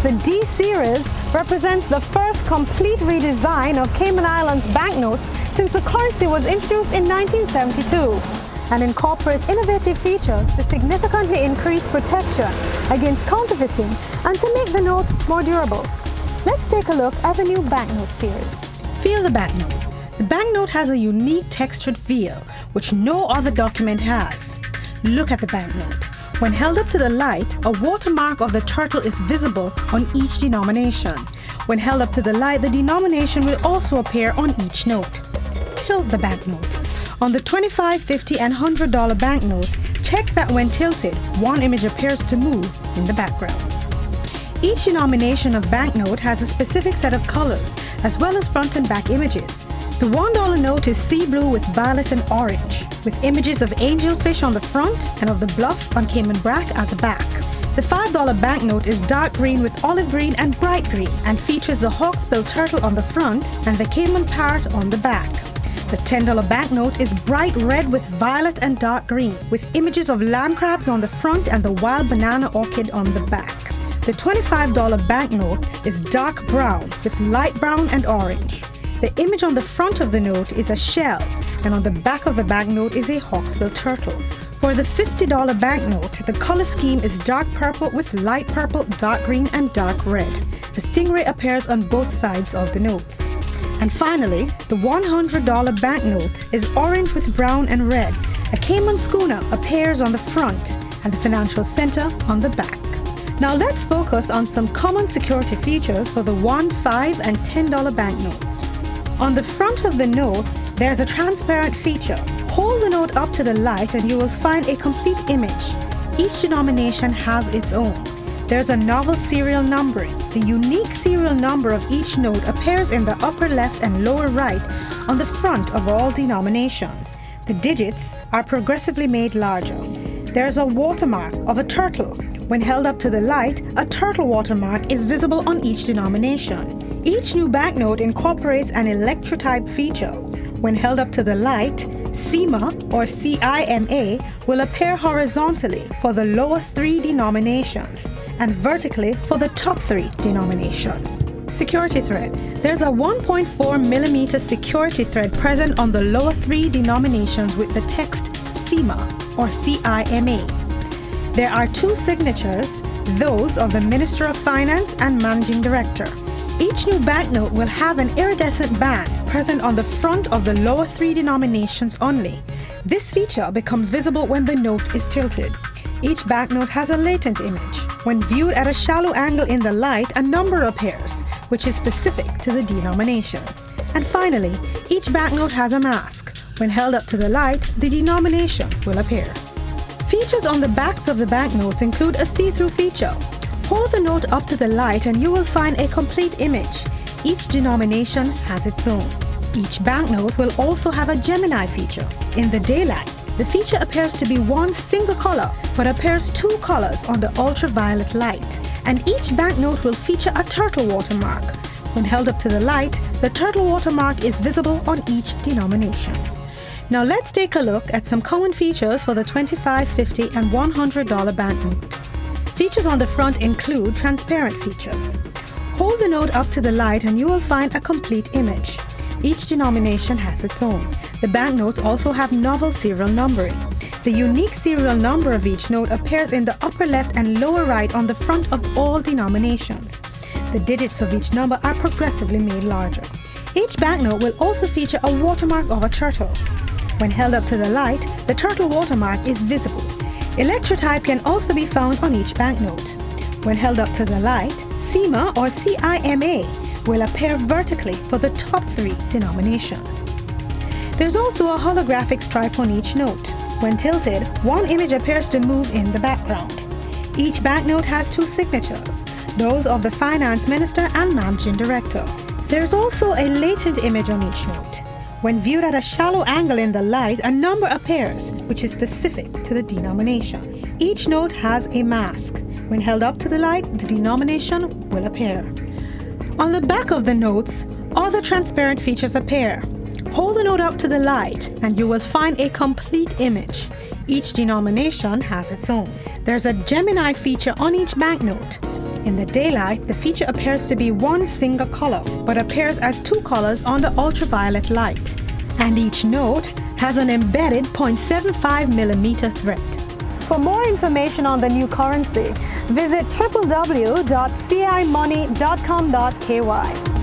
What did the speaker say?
The D series represents the first complete redesign of Cayman Islands banknotes since the currency was introduced in 1972, and incorporates innovative features to significantly increase protection against counterfeiting and to make the notes more durable. Let's take a look at the new banknote series. Feel the banknote. The banknote has a unique textured feel which no other document has. Look at the banknote. When held up to the light, a watermark of the turtle is visible on each denomination. When held up to the light, the denomination will also appear on each note. Tilt the banknote. On the $25, $50, and $100 banknotes, check that when tilted, one image appears to move in the background. Each denomination of banknote has a specific set of colors, as well as front and back images. The $1 note is sea blue with violet and orange, with images of angelfish on the front and of the bluff on Cayman brack at the back. The $5 banknote is dark green with olive green and bright green, and features the hawksbill turtle on the front and the Cayman parrot on the back. The $10 banknote is bright red with violet and dark green, with images of land crabs on the front and the wild banana orchid on the back. The $25 banknote is dark brown with light brown and orange. The image on the front of the note is a shell, and on the back of the banknote is a hawksbill turtle. For the $50 banknote, the color scheme is dark purple with light purple, dark green, and dark red. The stingray appears on both sides of the notes. And finally, the $100 banknote is orange with brown and red. A Cayman schooner appears on the front and the financial center on the back. Now let's focus on some common security features for the $1, $5, and $10 banknotes. On the front of the notes, there's a transparent feature. Hold the note up to the light and you will find a complete image. Each denomination has its own. There's a novel serial numbering. The unique serial number of each note appears in the upper left and lower right on the front of all denominations. The digits are progressively made larger. There's a watermark of a turtle. When held up to the light, a turtle watermark is visible on each denomination. Each new banknote incorporates an electrotype feature. When held up to the light, CIMA or CIMA will appear horizontally for the lower three denominations and vertically for the top three denominations. Security thread. There's a 1.4mm security thread present on the lower three denominations with the text CIMA or CIMA. There are two signatures, those of the Minister of Finance and Managing Director. Each new banknote will have an iridescent band present on the front of the lower three denominations only. This feature becomes visible when the note is tilted. Each banknote has a latent image. When viewed at a shallow angle in the light, a number appears, which is specific to the denomination. And finally, each banknote has a mask. When held up to the light, the denomination will appear. Features on the backs of the banknotes include a see-through feature. Hold the note up to the light and you will find a complete image. Each denomination has its own. Each banknote will also have a Gemini feature. In the daylight, the feature appears to be one single color, but appears two colors on the ultraviolet light. And each banknote will feature a turtle watermark. When held up to the light, the turtle watermark is visible on each denomination. Now let's take a look at some common features for the $25, $50, and $100 banknote. Features on the front include transparent features. Hold the note up to the light and you will find a complete image. Each denomination has its own. The banknotes also have novel serial numbering. The unique serial number of each note appears in the upper left and lower right on the front of all denominations. The digits of each number are progressively made larger. Each banknote will also feature a watermark of a turtle. When held up to the light, the turtle watermark is visible. Electrotype can also be found on each banknote. When held up to the light, CIMA or CIMA will appear vertically for the top three denominations. There's also a holographic stripe on each note. When tilted, one image appears to move in the background. Each banknote has two signatures, those of the Finance Minister and Managing Director. There's also a latent image on each note. When viewed at a shallow angle in the light, a number appears, which is specific to the denomination. Each note has a mask. When held up to the light, the denomination will appear. On the back of the notes, other transparent features appear. Hold the note up to the light and you will find a complete image. Each denomination has its own. There's a Gemini feature on each banknote. In the daylight, the feature appears to be one single color, but appears as two colors under ultraviolet light. And each note has an embedded 0.75mm thread. For more information on the new currency, visit www.cimoney.com.ky.